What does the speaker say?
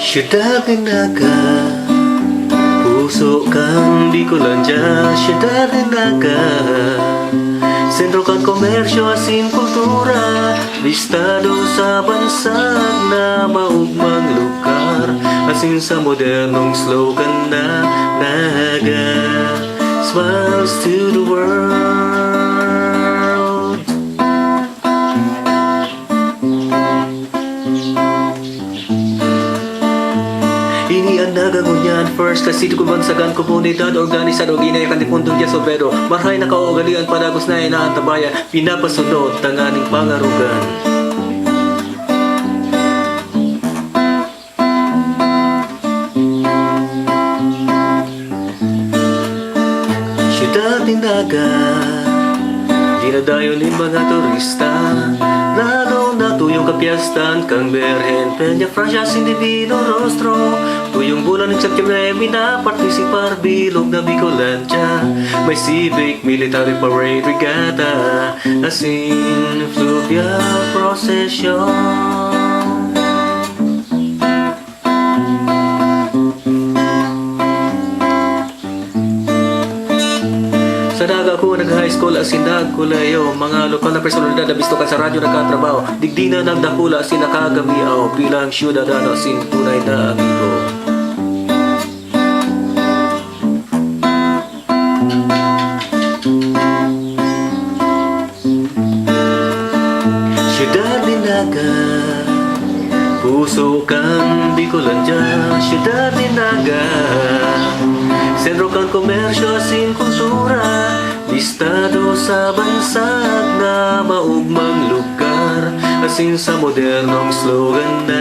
Siyudad ng Naga, puso kang Bicolandia. Siyudad ng Naga, sentro kang komersyo asin kultura. Listado sa bansag na maugmang lugar, asin sa modernong slogan na Naga smiles to the world. Ini ang nagagunyan first class city kubansagan komunidad organisado ginay kanipundong ya sobrero marhay na kaugalian padagos na inaantabaya pinapasunod tanganing pangarugan. Siyudad ng Naga, dinadayon ng mga turista, lalo na tuyong kapiastan kang Berhen Peña Francia sin divino rostro. Tuyong bulan ng Septembre minapartisipar bilog na Bicolandia. May civic, military parade, regatta, asin fluvial procession. Sa daga ko nag-high school asin nagkulayo, mga lokal na personalidad na bisto ka sa radyo nagkatrabaho, digdina nagdakula asin nakagamiaw bilang siyudadano asin tunay na amigo. Siyudad ng Naga, puso kang Bicolandia. Siyudad ng Naga, sentro kang komersyo asin kultura. Listado sa bansag na maugmang lugar, asin sa modernong slogan na